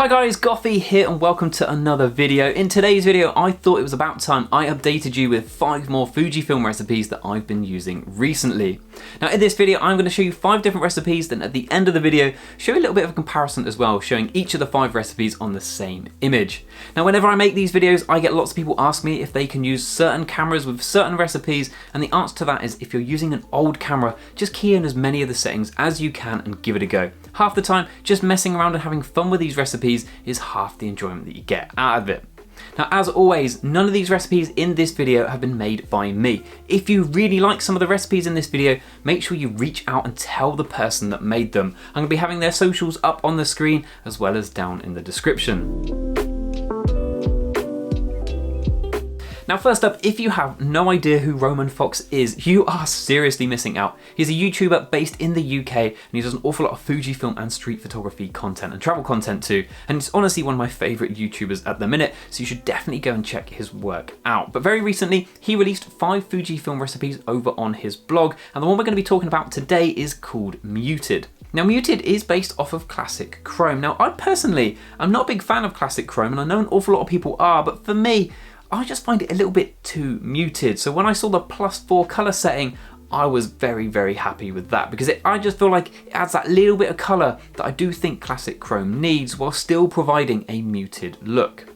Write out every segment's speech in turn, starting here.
Hi guys, Gothy here and welcome to another video. In today's video, I thought it was about time I updated you with 5 more Fujifilm recipes that I've been using recently. Now in this video, I'm going to show you 5 different recipes, then at the end of the video, show you a little bit of a comparison as well, showing each of the 5 recipes on the same image. Now whenever I make these videos, I get lots of people ask me if they can use certain cameras with certain recipes, and the answer to that is if you're using an old camera, just key in as many of the settings as you can and give it a go. Half the time, just messing around and having fun with these recipes is half the enjoyment that you get out of it. Now as always, none of these recipes in this video have been made by me. If you really like some of the recipes in this video, make sure you reach out and tell the person that made them. I'm going to be having their socials up on the screen as well as down in the description. Now first up, if you have no idea who Roman Fox is, you are seriously missing out. He's a YouTuber based in the UK and he does an awful lot of Fujifilm and street photography content and travel content too, and he's honestly one of my favourite YouTubers at the minute, so you should definitely go and check his work out. But very recently, he released 5 Fujifilm recipes over on his blog, and the one we're going to be talking about today is called Muted. Now Muted is based off of classic chrome. Now I personally am not a big fan of classic chrome, and I know an awful lot of people are, but for me, I just find it a little bit too muted. So when I saw the +4 colour setting, I was very happy with that because I just feel like it adds that little bit of colour that I do think classic chrome needs while still providing a muted look.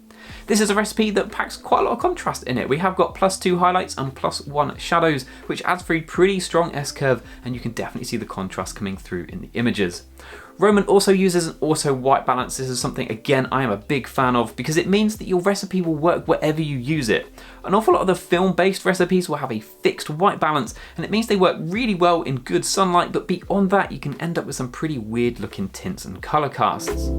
This is a recipe that packs quite a lot of contrast in it. We have got +2 highlights and +1 shadows, which adds for a pretty strong S-curve, and you can definitely see the contrast coming through in the images. Roman also uses an auto white balance. This is something, again, I am a big fan of because it means that your recipe will work wherever you use it. An awful lot of the film-based recipes will have a fixed white balance, and it means they work really well in good sunlight, but beyond that, you can end up with some pretty weird looking tints and color casts.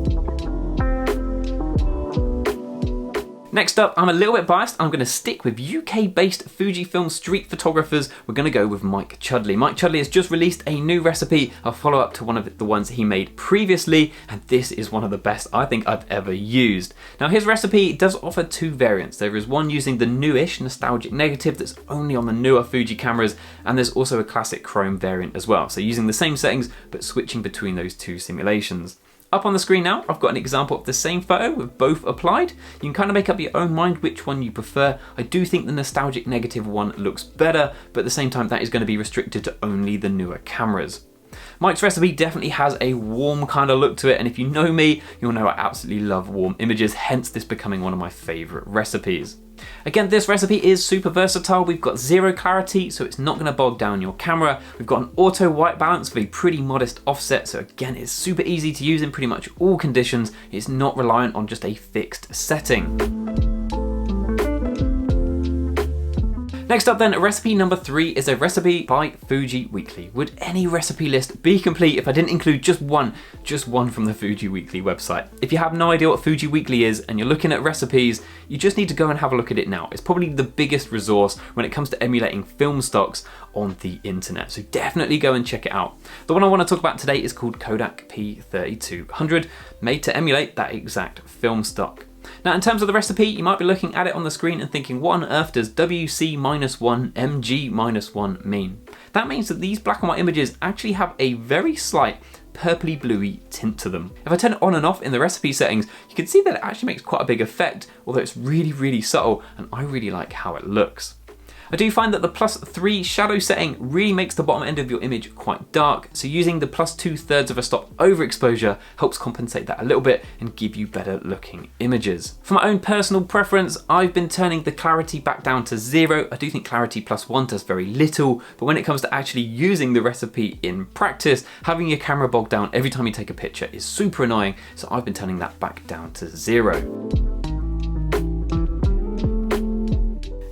Next up, I'm a little bit biased. I'm going to stick with UK-based Fujifilm street photographers. We're going to go with Mike Chudley. Mike Chudley has just released a new recipe, a follow-up to one of the ones he made previously, and this is one of the best I think I've ever used. Now his recipe does offer 2 variants. There is one using the newish nostalgic negative that's only on the newer Fuji cameras, and there's also a classic chrome variant as well. So using the same settings, but switching between those 2 simulations. Up on the screen now, I've got an example of the same photo with both applied. You can kind of make up your own mind which one you prefer. I do think the nostalgic negative one looks better, but at the same time that is going to be restricted to only the newer cameras. Mike's recipe definitely has a warm kind of look to it, and if you know me, you'll know I absolutely love warm images, hence this becoming one of my favourite recipes. Again, this recipe is super versatile. We've got 0 clarity, so it's not going to bog down your camera. We've got an auto white balance with a pretty modest offset, so again, it's super easy to use in pretty much all conditions. It's not reliant on just a fixed setting. Next up then, recipe number 3 is a recipe by FUJI-Weekly. Would any recipe list be complete if I didn't include just one from the FUJI-Weekly website? If you have no idea what FUJI-Weekly is and you're looking at recipes, you just need to go and have a look at it now. It's probably the biggest resource when it comes to emulating film stocks on the internet, so definitely go and check it out. The one I want to talk about today is called KODAK P3200, made to emulate that exact film stock. Now in terms of the recipe, you might be looking at it on the screen and thinking, what on earth does WC-1 MG-1 mean? That means that these black and white images actually have a very slight purpley bluey tint to them. If I turn it on and off in the recipe settings, you can see that it actually makes quite a big effect, although it's really subtle, and I really like how it looks. I do find that the +3 shadow setting really makes the bottom end of your image quite dark, so using the +2/3 of a stop overexposure helps compensate that a little bit and give you better looking images. For my own personal preference, I've been turning the clarity back down to 0. I do think clarity +1 does very little, but when it comes to actually using the recipe in practice, having your camera bogged down every time you take a picture is super annoying, so I've been turning that back down to 0.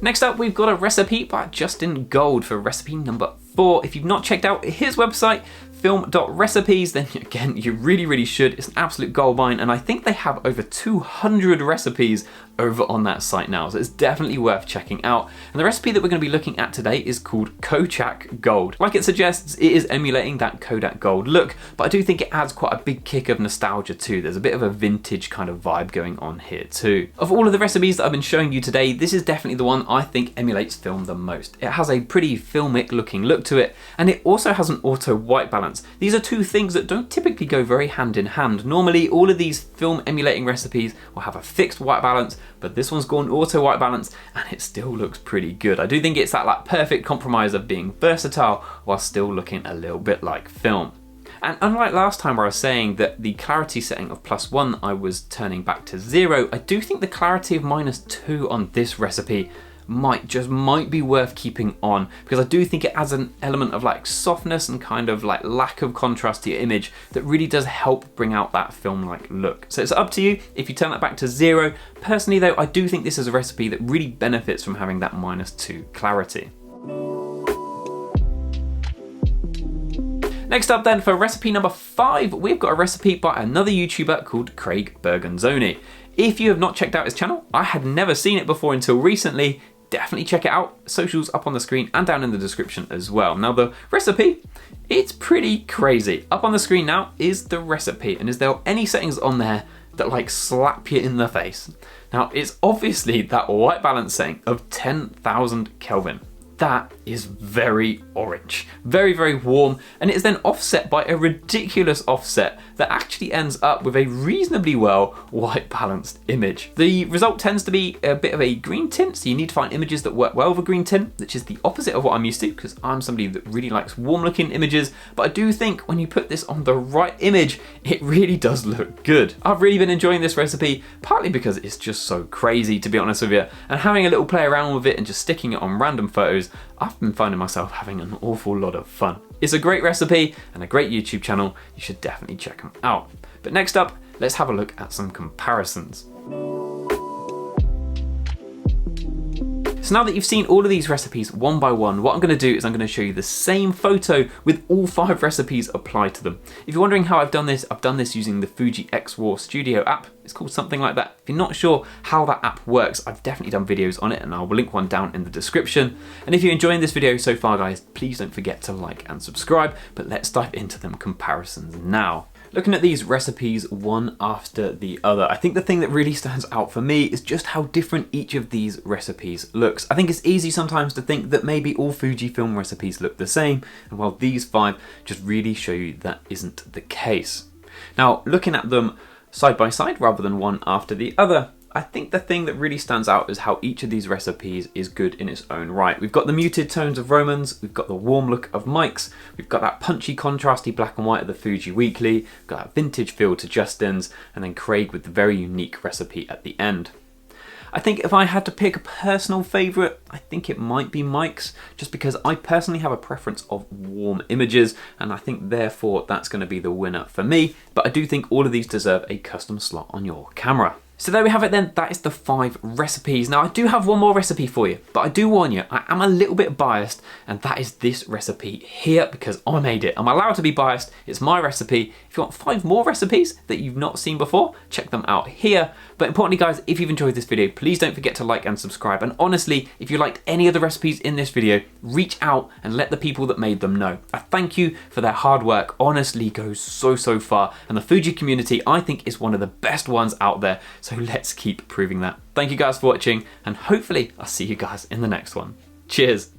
Next up, we've got a recipe by Justin GOULD for recipe number 4. If you've not checked out his website, film.recipes, then again, you really should. It's an absolute goldmine, and I think they have over 200 recipes over on that site now, so it's definitely worth checking out. And the recipe that we're going to be looking at today is called KOJAK Gold. Like it suggests, it is emulating that Kodak Gold look, but I do think it adds quite a big kick of nostalgia too. There's a bit of a vintage kind of vibe going on here too. Of all of the recipes that I've been showing you today, this is definitely the one I think emulates film the most. It has a pretty filmic looking look to it, and it also has an auto white balance balance. These are two things that don't typically go very hand in hand. Normally, all of these film emulating recipes will have a fixed white balance, but this one's gone auto white balance and it still looks pretty good. I do think it's that like perfect compromise of being versatile while still looking a little bit like film. And unlike last time where I was saying that the clarity setting of +1 I was turning back to 0, I do think the clarity of -2 on this recipe might be worth keeping on, because I do think it adds an element of like softness and kind of like lack of contrast to your image that really does help bring out that film-like look. So it's up to you if you turn that back to 0. Personally though, I do think this is a recipe that really benefits from having that -2 clarity. Next up then, for recipe number 5, we've got a recipe by another YouTuber called Craig BERGONZONI. If you have not checked out his channel, I had never seen it before until recently, definitely check it out. Socials up on the screen and down in the description as well. Now the recipe, it's pretty crazy. Up on the screen now is the recipe, and is there any settings on there that like slap you in the face? Now it's obviously that white balance setting of 10,000 Kelvin. That is very orange, very, very warm, and it is then offset by a ridiculous offset that actually ends up with a reasonably well white balanced image. The result tends to be a bit of a green tint, so you need to find images that work well with a green tint, which is the opposite of what I'm used to, because I'm somebody that really likes warm looking images, but I do think when you put this on the right image, it really does look good. I've really been enjoying this recipe, partly because it's just so crazy, to be honest with you, and having a little play around with it and just sticking it on random photos, I've been finding myself having an awful lot of fun. It's a great recipe and a great YouTube channel. You should definitely check them out. But next up, let's have a look at some comparisons. So now that you've seen all of these recipes one by one, what I'm going to do is I'm going to show you the same photo with all 5 recipes applied to them. If you're wondering how I've done this using the Fuji X RAW Studio app. It's called something like that. If you're not sure how that app works, I've definitely done videos on it and I'll link one down in the description. And if you're enjoying this video so far guys, please don't forget to like and subscribe, but let's dive into them comparisons now. Looking at these recipes one after the other, I think the thing that really stands out for me is just how different each of these recipes looks. I think it's easy sometimes to think that maybe all Fujifilm recipes look the same, and while these 5 just really show you that isn't the case. Now, looking at them side by side rather than one after the other, I think the thing that really stands out is how each of these recipes is good in its own right. We've got the muted tones of Romans, we've got the warm look of Mike's, we've got that punchy contrasty black and white of the Fuji Weekly, we've got that vintage feel to Justin's, and then Craig with the very unique recipe at the end. I think if I had to pick a personal favourite, I think it might be Mike's, just because I personally have a preference of warm images, and I think therefore that's going to be the winner for me, but I do think all of these deserve a custom slot on your camera. So there we have it then, that is the 5 recipes. Now I do have one more recipe for you, but I do warn you, I am a little bit biased, and that is this recipe here because I made it. I'm allowed to be biased, it's my recipe. If you want 5 more recipes that you've not seen before, check them out here. But importantly guys, if you've enjoyed this video, please don't forget to like and subscribe. And honestly, if you liked any of the recipes in this video, reach out and let the people that made them know. I thank you for their hard work, honestly goes so far. And the Fuji community, I think, is one of the best ones out there. So let's keep proving that. Thank you guys for watching, and hopefully I'll see you guys in the next one. Cheers.